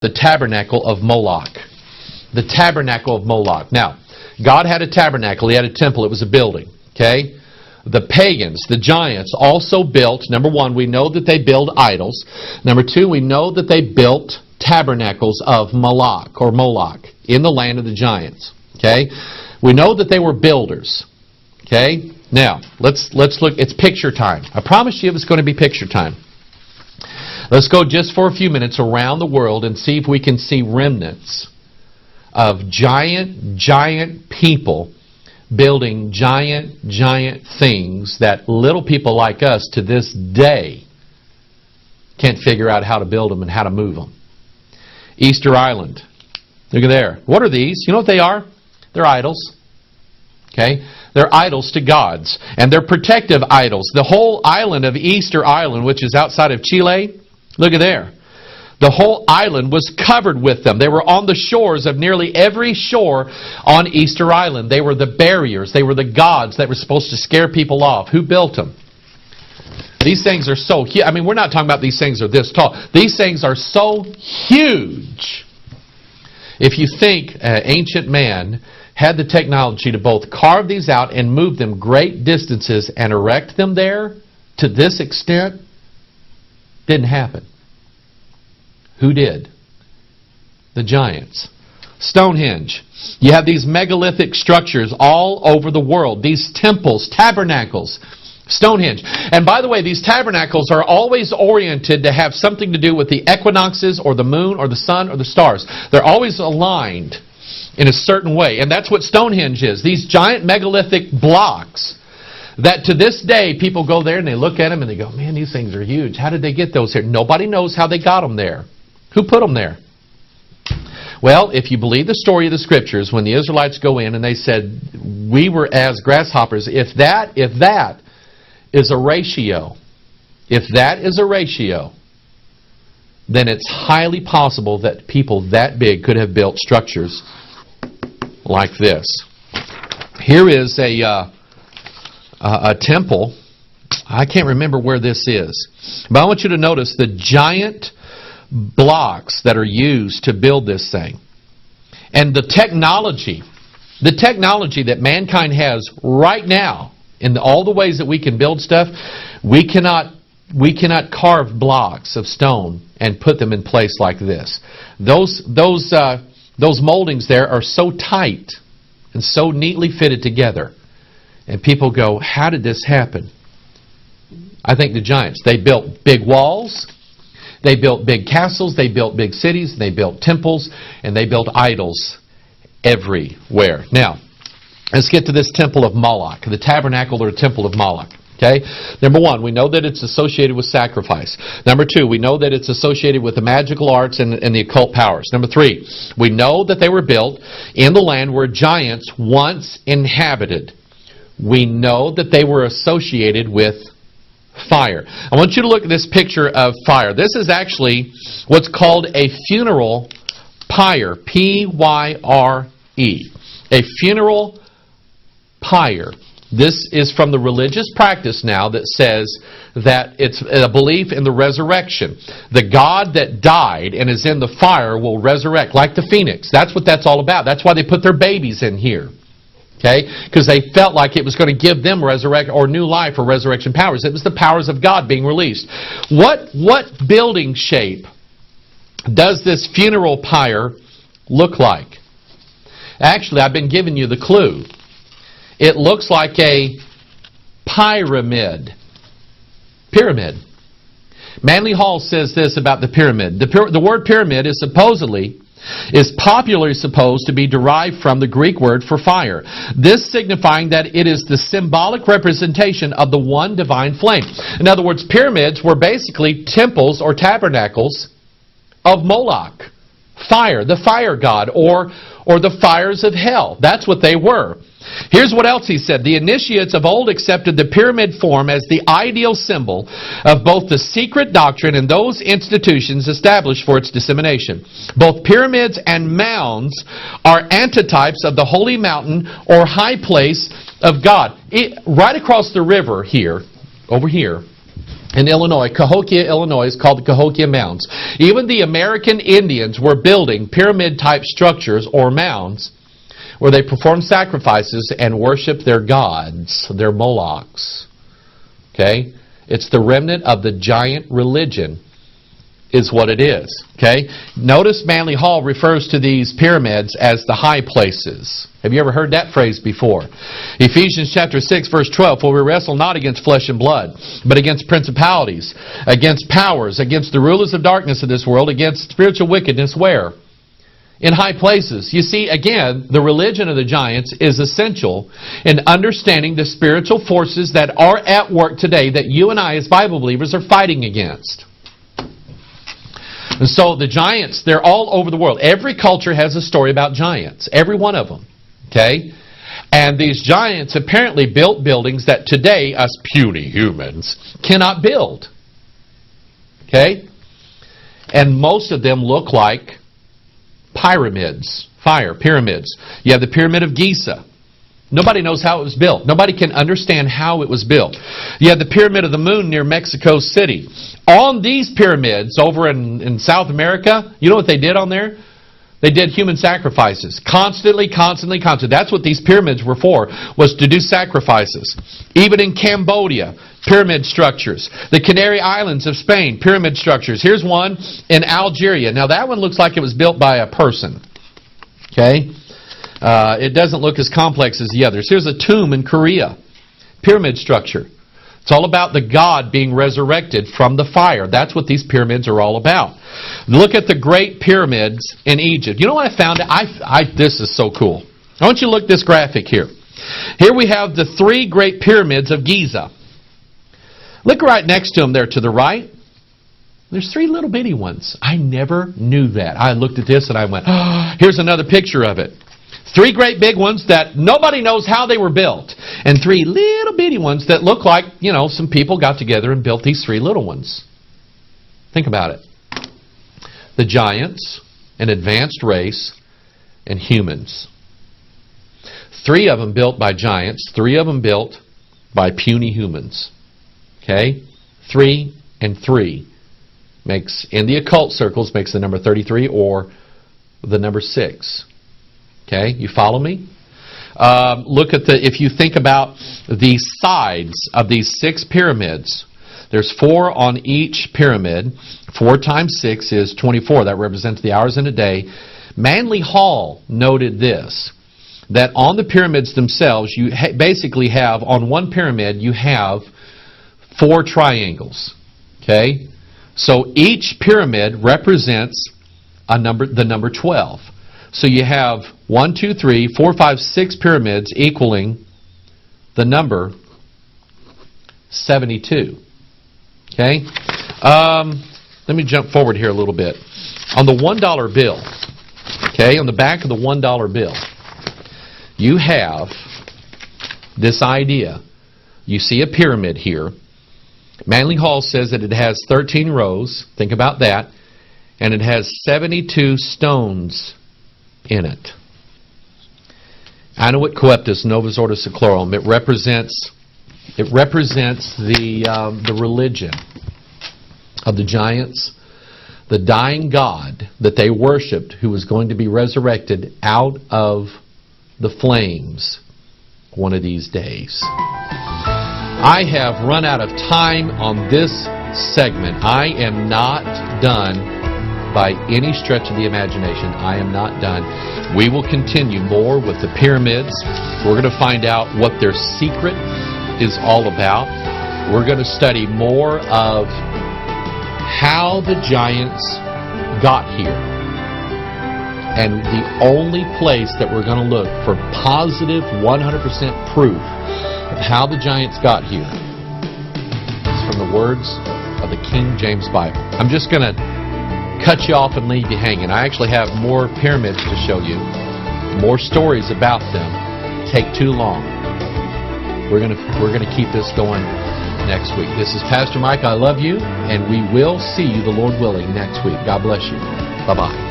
the tabernacle of Moloch. The tabernacle of Moloch. Now, God had a tabernacle. He had a temple. It was a building. Okay? The pagans, the giants, also built, number one, we know that they build idols. Number two, we know that they built tabernacles of Moloch in the land of the giants. Okay? We know that they were builders. Okay? Now, let's look. It's picture time. I promise you it was going to be picture time. Let's go just for a few minutes around the world and see if we can see remnants of giant people building giant things that little people like us to this day can't figure out how to build them and how to move them. Easter Island. Look at there. What are these? You know what they are? They're idols. Okay? They're idols to gods. And they're protective idols. The whole island of Easter Island, which is outside of Chile, look at there. The whole island was covered with them. They were on the shores of nearly every shore on Easter Island. They were the barriers. They were the gods that were supposed to scare people off. Who built them? These things are so huge. I mean, we're not talking about these things are this tall. These things are so huge. If you think ancient man had the technology to both carve these out and move them great distances and erect them there to this extent, didn't happen. Who did? The giants. Stonehenge. You have these megalithic structures all over the world. These temples, tabernacles. Stonehenge. And by the way, these tabernacles are always oriented to have something to do with the equinoxes or the moon or the sun or the stars. They're always aligned in a certain way. And that's what Stonehenge is. These giant megalithic blocks that to this day people go there and they look at them and they go, man, these things are huge. How did they get those here? Nobody knows how they got them there. Who put them there? Well, if you believe the story of the Scriptures, when the Israelites go in and they said, we were as grasshoppers, if that is a ratio, then it's highly possible that people that big could have built structures like this. Here is a temple. I can't remember where this is. But I want you to notice the giant blocks that are used to build this thing. And the technology that mankind has right now, in all the ways that we can build stuff, we cannot carve blocks of stone and put them in place like this. Those moldings there are so tight and so neatly fitted together. And people go, how did this happen? I think the giants. They built big walls. They built big castles, they built big cities, they built temples, and they built idols everywhere. Now, let's get to this temple of Moloch, the tabernacle or temple of Moloch. Okay? Number one, we know that it's associated with sacrifice. Number two, we know that it's associated with the magical arts and the occult powers. Number three, we know that they were built in the land where giants once inhabited. We know that they were associated with fire. I want you to look at this picture of fire. This is actually what's called a funeral pyre. Pyre. A funeral pyre. This is from the religious practice now that says that it's a belief in the resurrection. The God that died and is in the fire will resurrect, like the phoenix. That's what that's all about. That's why they put their babies in here. Okay? Because they felt like it was going to give them resurrection or new life or resurrection powers. It was the powers of God being released. What building shape does this funeral pyre look like? Actually, I've been giving you the clue. It looks like a pyramid. Pyramid. Manly Hall says this about the pyramid. The word pyramid is popularly supposed to be derived from the Greek word for fire. This signifying that it is the symbolic representation of the one divine flame. In other words, pyramids were basically temples or tabernacles of Moloch. Fire, the fire god, or the fires of hell. That's what they were. Here's what else he said. The initiates of old accepted the pyramid form as the ideal symbol of both the secret doctrine and those institutions established for its dissemination. Both pyramids and mounds are antitypes of the holy mountain or high place of God. Right across the river here, over here, in Illinois. Cahokia, Illinois is called the Cahokia Mounds. Even the American Indians were building pyramid-type structures or mounds where they performed sacrifices and worshiped their gods, their Molochs. Okay? It's the remnant of the giant religion is what it is. Okay? Notice Manly Hall refers to these pyramids as the high places. Have you ever heard that phrase before? Ephesians chapter 6 verse 12, for we wrestle not against flesh and blood, but against principalities, against powers, against the rulers of darkness of this world, against spiritual wickedness where? In high places. You see, again, the religion of the giants is essential in understanding the spiritual forces that are at work today that you and I as Bible believers are fighting against. And so the giants, they're all over the world. Every culture has a story about giants. Every one of them. Okay? And these giants apparently built buildings that today us puny humans cannot build. Okay? And most of them look like pyramids. Pyramids. You have the Pyramid of Giza. Nobody knows how it was built. Nobody can understand how it was built. You have the Pyramid of the Moon near Mexico City. On these pyramids over in South America, you know what they did on there? They did human sacrifices. Constantly. That's what these pyramids were for, was to do sacrifices. Even in Cambodia, pyramid structures. The Canary Islands of Spain, pyramid structures. Here's one in Algeria. Now that one looks like it was built by a person. Okay? It doesn't look as complex as the others. Here's a tomb in Korea. Pyramid structure. It's all about the God being resurrected from the fire. That's what these pyramids are all about. Look at the great pyramids in Egypt. You know what I found? This is so cool. I want you to look at this graphic here. Here we have the 3 great pyramids of Giza. Look right next to them there to the right. There's 3 little bitty ones. I never knew that. I looked at this and I went, oh, here's another picture of it. 3 great big ones that nobody knows how they were built. And 3 little bitty ones that look like, some people got together and built these 3 little ones. Think about it. The giants, an advanced race, and humans. 3 of them built by giants, 3 of them built by puny humans. Okay? 3 and 3 makes, in the occult circles, makes the number 33 or the number 6. Okay, you follow me? Look at if you think about the sides of these 6 pyramids, there's 4 on each pyramid. 4 times 6 is 24. That represents the hours in a day. Manly Hall noted this, that on the pyramids themselves, you basically have, on one pyramid, you have 4 triangles. Okay? So each pyramid represents the number 12. So you have 1, 2, 3, 4, 5, 6 pyramids equaling the number 72. Okay? Let me jump forward here a little bit. On the $1 bill, okay, on the back of the $1 bill, you have this idea. You see a pyramid here. Manly Hall says that it has 13 rows. Think about that. And it has 72 stones in it. Anuit coeptus novus ordo seclorum. It represents the religion of the giants, the dying God that they worshipped, who was going to be resurrected out of the flames one of these days. I have run out of time on this segment. I am not done. By any stretch of the imagination, I am not done. We will continue more with the pyramids. We're going to find out what their secret is all about. We're going to study more of how the giants got here. And the only place that we're going to look for positive 100% proof of how the giants got here is from the words of the King James Bible. I'm just going to cut you off and leave you hanging. I actually have more pyramids to show you, more stories about them. Take too long. We're gonna keep this going next week. This is Pastor Mike. I love you, and we will see you, the Lord willing, next week. God bless you. Bye-bye.